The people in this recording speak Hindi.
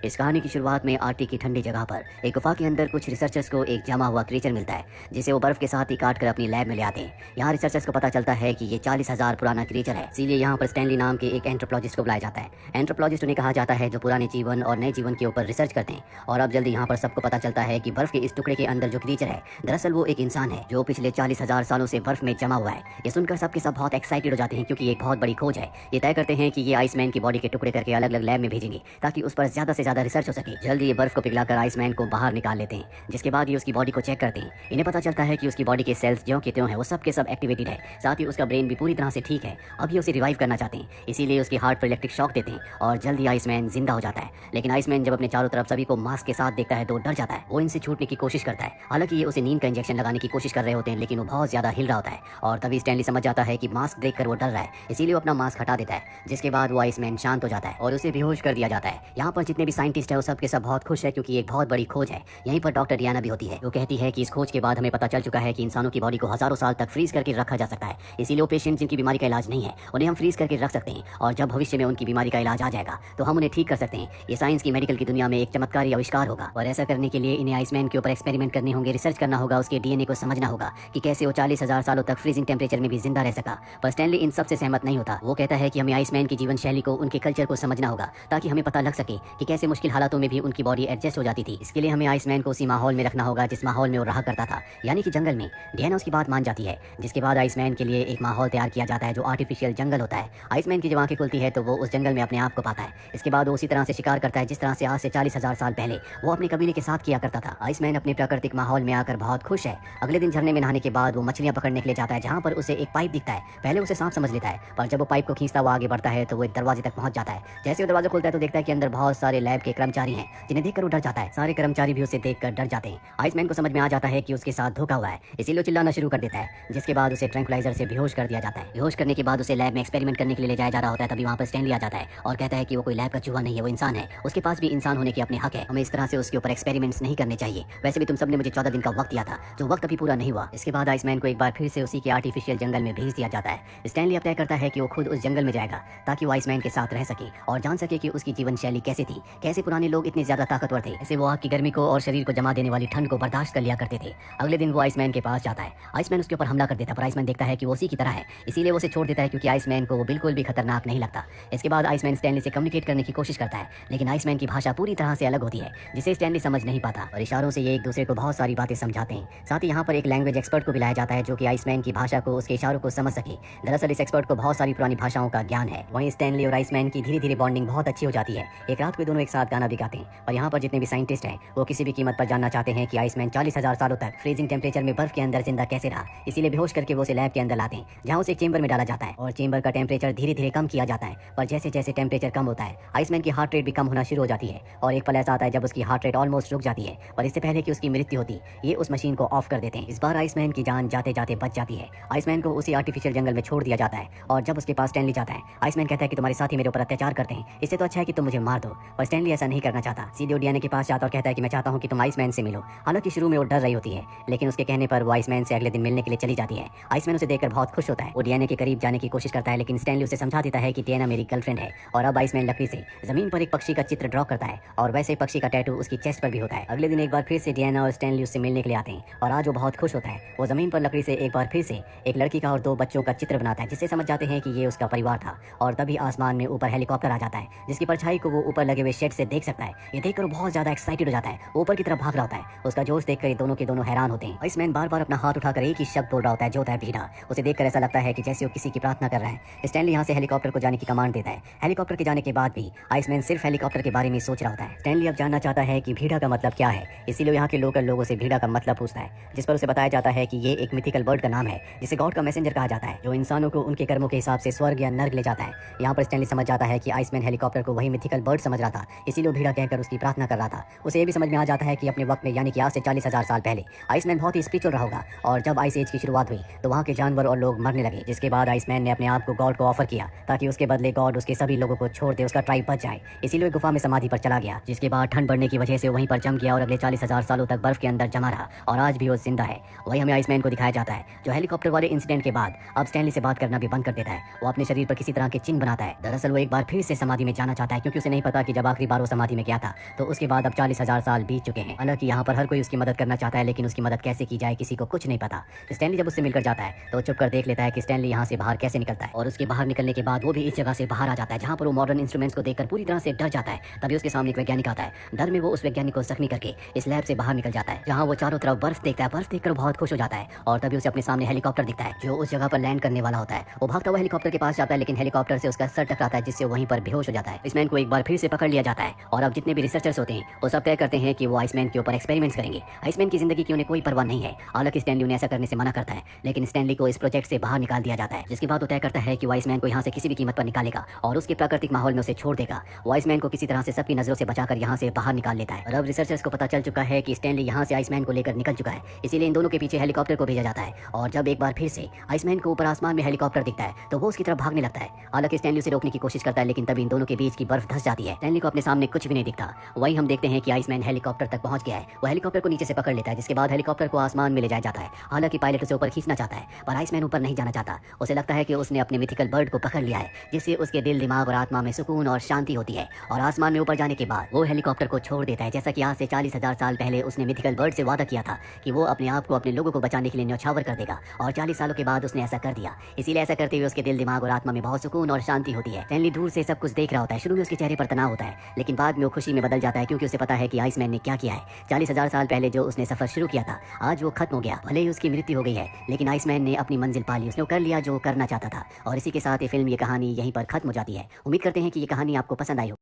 इस कहानी की शुरुआत में आर्कटिक की ठंडी जगह पर एक गुफा के अंदर कुछ रिसर्चर्स को एक जमा हुआ क्रीचर मिलता है, जिसे वो बर्फ के साथ ही काट कर अपनी लैब में ले आते हैं। यहाँ रिसर्चर्स को पता चलता है कि ये 40,000 पुराना क्रीचर है, इसीलिए यहाँ पर स्टैनली नाम के एक एंथ्रोपोलॉजिस्ट को बुलाया जाता है। एंथ्रोपोलॉजिस्ट उन्हें कहा जाता है जो पुराने जीवन और नए जीवन के ऊपर रिसर्च करते हैं। और अब जल्दी यहाँ पर सबको पता चलता है कि बर्फ के इस टुकड़े के अंदर जो क्रीचर है, दरअसल वो एक इंसान है जो पिछले 40,000 सालों से बर्फ में जमा हुआ है। ये सुनकर सबके सब बहुत एक्साइटेड हो जाते हैं, क्योंकि ये एक बहुत बड़ी खोज है। ये तय करते हैं कि ये आइसमैन की बॉडी के टुकड़े करके अलग अलग लैब में भेजेंगे, ताकि उस पर ज्यादा से ज्यादा रिसर्च हो सके। जल्दी ये बर्फ को पिघलाकर आइसमैन को बाहर निकाल लेते हैं, जिसके बाद ये उसकी बॉडी को चेक करते हैं। इन्हें पता चलता है कि उसकी बॉडी के सेल्स ज्यों के त्यों है, वो सब के सब एक्टिवेटेड है। साथ ही उसका ब्रेन भी पूरी तरह से ठीक है। अब ये उसे रिवाइव करना चाहते हैं, इसीलिए उसके हार्ट पर इलेक्ट्रिक शॉक देते हैं और जल्दी आइसमैन जिंदा हो जाता है। लेकिन आइसमैन जब अपने चारों तरफ सभी को मास्क के साथ देखता है तो डर जाता है। वो इनसे छूटने की कोशिश करता है। हालांकि ये उसे नींद का इंजेक्शन लगाने की कोशिश कर रहे होते हैं, लेकिन वो बहुत ज्यादा हिल रहा होता है। और तभी स्टैनली समझ जाता है कि मास्क देखकर वो डर रहा है, इसीलिए वो अपना मास्क हटा देता है। जिसके बाद वो आइसमैन शांत हो जाता है और उसे बेहोश कर दिया जाता है। यहाँ पर जितने भी साइंटिस्ट है वो सब के सब बहुत खुश है, क्योंकि एक बहुत बड़ी खोज है। यहीं पर डॉक्टर डियाना भी होती है, जो कहती है कि इस खोज के बाद हमें पता चल चुका है कि इंसानों की बॉडी को हजारों साल तक फ्रीज करके रखा जा सकता है। इसीलिए वो पेशेंट जिनकी बीमारी का इलाज नहीं है, उन्हें हम फ्रीज करके रख सकते हैं, और जब भविष्य में उनकी बीमारी का इलाज आ जाएगा तो हम उन्हें ठीक कर सकते हैं। ये साइंस की मेडिकल की दुनिया में एक चमत्कारी आविष्कार होगा, और ऐसा करने के लिए इन्हें आइसमैन के ऊपर एक्सपेरिमेंट करने होंगे, रिसर्च करना होगा, उसके डीएनए को समझना होगा कि कैसे वो 40,000 सालों तक फ्रीजिंग टेम्परेचर में भी जिंदा रह सका। पर स्टैनली इन सब से सहमत नहीं होता। वो कहता है कि हमें आइसमैन की जीवन शैली को, उनके कल्चर को समझना होगा, ताकि हमें पता लग सके कि कैसे मुश्किल हालातों में भी उनकी बॉडी एडजस्ट हो जाती थी। इसके लिए हमें आइसमैन को उसी माहौल में रखना होगा जिस माहौल में वो रहा करता था, यानी कि जंगल में। डियाना उसकी बात मान जाती है, जिसके बाद आइसमैन के लिए एक माहौल तैयार किया जाता है जो आर्टिफिशियल जंगल होता है। आइसमैन की जब आंखें खुलती है तो वो उस जंगल में अपने आप को पाता है। इसके बाद वो उसी तरह से शिकार करता है जिस तरह से आज से 40,000 साल पहले वो अपने कबीले के साथ किया करता था। आइसमैन अपने प्राकृतिक माहौल में आकर बहुत खुश है। अगले दिन झरने में नहाने के बाद वो मछलियां पकड़ने के लिए जाता है, जहां पर उसे एक पाइप दिखता है। पहले उसे सांप समझ लेता है, पर जब वो पाइप को खींचता हुआ आगे बढ़ता है तो वो एक दरवाजे तक पहुंच जाता है। जैसे वो दरवाजा खुलता है तो देखता है कि अंदर बहुत सारे लैब के कर्मचारी हैं, जिन्हें देखकर वो डर जाता है। सारे कर्मचारी भी उसे देखकर डर जाते हैं। आइसमैन को समझ में आ जाता है कि उसके साथ धोखा हुआ है, इसीलिए वो चिल्लाना शुरू कर देता है, जिसके बाद उसे ट्रैंक्विलाइजर से बेहोश कर दिया जाता है। बेहोश करने के बाद उसे लैब में एक्सपेरिमेंट करने के लिए ले जाया जा रहा होता है। तभी वहाँ पर स्टैनली आ जाता है और कहता है कि वो कोई लैब का चूहा नहीं है, वो इंसान है। उसके पास भी इंसान होने के अपने हक है। हमें इस तरह से उसके ऊपर एक्सपेरिमेंट्स नहीं करने चाहिए। वैसे भी तुम सबने मुझे 14 दिन का वक्त दिया था, जो वक्त अभी पूरा नहीं हुआ। इसके बाद आइसमैन को एक बार फिर से उसी के आर्टिफिशियल जंगल में भेज दिया जाता है। स्टैनली अब तय करता है कि वो खुद उस जंगल में जाएगा, ताकि वो आइसमैन के साथ रह सके और जान सके कि उसकी जीवन शैली कैसे थी, कैसे पुराने लोग इतने ज्यादा ताकतवर थे, ऐसे वो आग की गर्मी को और शरीर को जमा देने वाली ठंड को बर्दाश्त कर लिया करते थे। अगले दिन वो आइसमैन के पास जाता है। आइसमैन उसके ऊपर हमला कर देता है, पर आइसमैन देखता है कि वो उसी की तरह है, इसीलिए वो उसे छोड़ देता है, क्योंकि आइसमैन को वो बिल्कुल भी खतरनाक नहीं लगता। इसके बाद आइसमैन स्टैनली से कम्युनिकेट करने की कोशिश करता है, लेकिन आइसमैन की भाषा पूरी तरह से अलग होती है, जिसे स्टैनली समझ नहीं पाता, और इशारों से ये एक दूसरे को बहुत सारी बातें समझाते हैं। साथ ही यहाँ पर एक लैंग्वेज एक्सपर्ट को बुलाया जाता है, जो कि आइसमैन की भाषा को, उसके इशारों को समझ सके। दरअसल इस एक्सपर्ट को बहुत सारी पुरानी भाषाओं का ज्ञान है। वहीं स्टैनली और आइसमैन की धीरे धीरे बॉन्डिंग बहुत अच्छी हो जाती है। एक रात को दोनों एक साथ गाना भी गाते हैं। और यहाँ पर जितने भी साइंटिस्ट हैं वो किसी भी कीमत पर जानना चाहते हैं कि आइसमैन 40,000 सालों तक फ्रीजिंग टेम्परेचर में बर्फ के अंदर जिंदा कैसे रहा। इसीलिए बेहोश करके वो उसे लैब के अंदर लाते हैं, जहाँ उसे एक चेंबर में डाला जाता है और चेंबर का टेम्परेचर धीरे धीरे कम किया जाता है। पर जैसे जैसे टेम्परेचर कम होता है, आइसमैन की हार्ट रेट भी कम होना शुरू हो जाती है, और एक पल ऐसा आता है जब उसकी हार्ट रेट ऑलमोस्ट रुक जाती है। पर इससे पहले कि उसकी मृत्यु होती, ये उस मशीन को ऑफ कर देते हैं। इस बार आइसमैन की जान जाते जाते बच जाती है। आइसमैन को उसी आर्टिफिशियल जंगल में छोड़ दिया जाता है, और जब उसके पास स्टैनली जाता है, आइसमैन कहता है कि तुम्हारे साथी मेरे ऊपर अत्याचार करते हैं, इससे तो अच्छा है कि तुम मुझे मार दो। पर स्टैनली ऐसा नहीं करना चाहता। सीधे डियाना के पास जाता और कहता है कि मैं चाहता हूँ कि तुम आइसमैन से मिलो। हालांकि शुरू में वो डर रही होती है, लेकिन उसके कहने पर वो आइसमैन से अगले दिन मिलने के लिए चली जाती है। आइसमैन उसे देखकर बहुत खुश होता है। वो डियाना के करीब जाने की कोशिश करता है, लेकिन स्टैनली उसे समझा देता है कि डियाना मेरी गर्लफ्रेंड है। और अब आइसमैन लकड़ी से जमीन पर एक पक्षी का चित्र ड्रॉ करता है, और वैसे पक्षी का टैटू उसकी चेस्ट पर भी होता है। अगले दिन एक बार फिर से डियाना और स्टैनली उससे मिलने के लिए आते हैं, और आज वो बहुत खुश होता है। वो जमीन पर लकड़ी से एक बार फिर से एक लड़की का और दो बच्चों का चित्र बनाता है, जिससे समझ जाते हैं कि ये उसका परिवार था। और तभी आसमान में ऊपर हेलीकॉप्टर आ जाता है, जिसकी परछाई को वो ऊपर लगे हुए शेड से देख सकता है। ये देखकर वो बहुत ज्यादा एक्साइटेड हो जाता है, ऊपर की तरफ भाग रहा होता है। उसका जोश देखकर ये दोनों के दोनों हैरान होते हैं। आइसमैन बार बार अपना हाथ उठाकर एक ही शब्द बोल रहा होता है, जो होता है भीड़ा। उसे देखकर ऐसा लगता है कि जैसे वो किसी की प्रार्थना कर रहा है। स्टैनली यहाँ से हेलीकॉप्टर को जाने की कमांड देता है। हेलीकॉप्टर के जाने के बाद भी आइसमैन सिर्फ हेलीकॉप्टर के बारे में सोच रहा होता है। स्टैनली अब जानना चाहता है कि भीड़ा का मतलब क्या है, इसीलिए यहाँ के लोकल लोगों से भीड़ा का मतलब पूछता है, जिस पर उसे बताया जाता है कि ये एक मिथिकल बर्ड का नाम है, जिसे गॉड का मैसेंजर कहा जाता है, जो इंसानों को उनके कर्मों के हिसाब से स्वर्ग या नर्क ले जाता है। यहाँ पर स्टैनली समझ जाता है कि आइसमैन हेलीकॉप्टर को वही मिथिकल बर्ड समझ रहा था, इसीलिए भीड़ा कहकर उसकी प्रार्थना कर रहा था। उसे ये भी समझ में आ जाता है कि अपने वक्त में, यानी कि आज से 40,000 साल पहले, आइसमैन बहुत ही स्पिरिचुअल रहा होगा, और जब आइस एज की शुरुआत हुई तो वहाँ के जानवर और लोग मरने लगे। जिसके बाद आइसमैन ने अपने आप को गॉड को ऑफर किया, ताकि उसके बदले गॉड उसके सभी लोगों को छोड़ दे, उसका ट्राइब बच जाए। इसीलिए गुफा में समाधि पर चला गया, जिसके बाद ठंड बढ़ने की वजह से वहीं पर जम गया और अगले 40,000 सालों तक बर्फ के अंदर जमा रहा, और आज भी वो जिंदा है। वही हमें आइसमैन को दिखाया जाता है, जो हेलीकॉप्टर वाले इंसिडेंट के बाद अब स्टैनली से बात करना भी बंद कर देता है। वो अपने शरीर पर किसी तरह के चिन्ह बनाता है। दरअसल वो एक बार फिर से समाधि में जाना चाहता है, क्योंकि उसे नहीं पता कि जब आखिरी बार वो समाधि में गया था, तो उसके बाद अब 40,000 साल बीत चुके हैं। हालांकि यहाँ पर हर कोई उसकी मदद करना चाहता है, लेकिन उसकी मदद कैसे की जाए किसी को कुछ नहीं पता। स्टैनली जब उससे मिलकर जाता है तो चुप कर देख लेता है कि स्टैनली यहाँ से बाहर कैसे निकलता है, और उसके बाहर निकलने के बाद वो भी इस जगह से बाहर आ जाता है जहाँ पर वो मॉडर्न इंस्ट्रूमेंट्स को देखकर पूरी तरह से डर जाता है। तभी उसके सामने एक वैज्ञानिक आता है। डर में वो उस वैज्ञानिक को जख्मी करके इस लैब से बाहर निकल जाता है, जहाँ वो चारों तरफ बर्फ देखता है। बर्फ देखकर बहुत खुश हो जाता है, और तभी उसे अपने सामने हेलीकॉप्टर दिखता है जो उस जगह पर लैंड करने वाला होता है। वो भागता हुआ हेलीकॉप्टर के पास जाता है, लेकिन हेलीकॉप्टर से उसका सर टकराता है, जिससे वहीं पर बेहोश हो जाता है। आइसमैन को एक बार फिर से पकड़ लिया जाता है, और अब जितने भी रिसर्चर्स होते हैं वो सब तय करते हैं कि वो आइसमैन के ऊपर एक्सपेरिमेंट्स करेंगे। आइसमैन की जिंदगी की उन्हें कोई परवाह नहीं है। हालांकि स्टैनली उन्हें ऐसा करने से मना करता है, लेकिन स्टैनली को इस प्रोजेक्ट से बाहर निकाल दिया जाता है, जिसके बाद वो तय करता है कि वो आइसमैन को यहाँ से किसी भी कीमत पर निकालेगा और उसके प्राकृतिक माहौल में उसे छोड़ देगा। वो आइसमैन को किसी तरह से सबकी नजरों से बचाकर यहाँ से बाहर निकाल लेता है। और अब रिसर्चर्स को पता चल चुका है कि स्टैनली यहाँ से आइसमैन को लेकर निकल चुका है, इसीलिए इन दोनों के पीछे हेलीकॉप्टर को भेजा जाता है। और जब एक बार फिर से आइसमैन को ऊपर आसमान में हेलीकॉप्टर दिखता है तो वो उसकी तरफ भागने लगता है। हालांकि स्टैनली उसे रोकने की कोशिश करता है, लेकिन तभी इन दोनों के बीच की बर्फ धंस जाती है। स्टैनली को अपने सामने कुछ भी नहीं दिखता। वहीं हम देखते हैं कि आइसमैन हेलीकॉप्टर तक पहुंच गया है। वो हेलीकॉप्टर को नीचे से पकड़ लेता है, जिसके बाद हेलीकॉप्टर को आसमान में ले जाया जाता है। हालांकि पायलट उसे ऊपर खींचना चाहता है, पर आइसमैन ऊपर नहीं जाना चाहता। उसे लगता है कि उसने अपने मिथिकल बर्ड को पकड़ लिया है, जिससे उसके दिल, दिमाग और आत्मा में सुकून और शांति होती है। और आसमान में ऊपर जाने के बाद वो हेलीकॉप्टर को छोड़ देता है, जैसा कि आज से 40,000 साल पहले उसने मिथिकल बर्ड से वादा किया था कि वो अपने आप को अपने लोगों को बचाने के लिए न्यौछावर कर देगा। और 40 सालों के बाद उसने ऐसा कर दिया। इसीलिए ऐसा करते हुए उसके दिल, दिमाग और आत्मा में बहुत सुकून और शांति होती है। स्टैनली दूर से सब कुछ देख रहा होता है। शुरू में उसके चेहरे पर तनाव होता है, लेकिन बाद में वो खुशी में बदल जाता है, क्योंकि उसे पता है कि आइसमैन ने क्या किया है। 40,000 साल पहले जो उसने सफर शुरू किया था, आज वो खत्म हो गया। भले ही उसकी मृत्यु हो गई है, लेकिन आइसमैन ने अपनी मंजिल पा ली। उसने कर लिया जो करना चाहता था। और इसी के साथ ये फिल्म, ये कहानी यहीं पर खत्म हो जाती है। उम्मीद करते हैं कि ये कहानी आपको पसंद आई हो।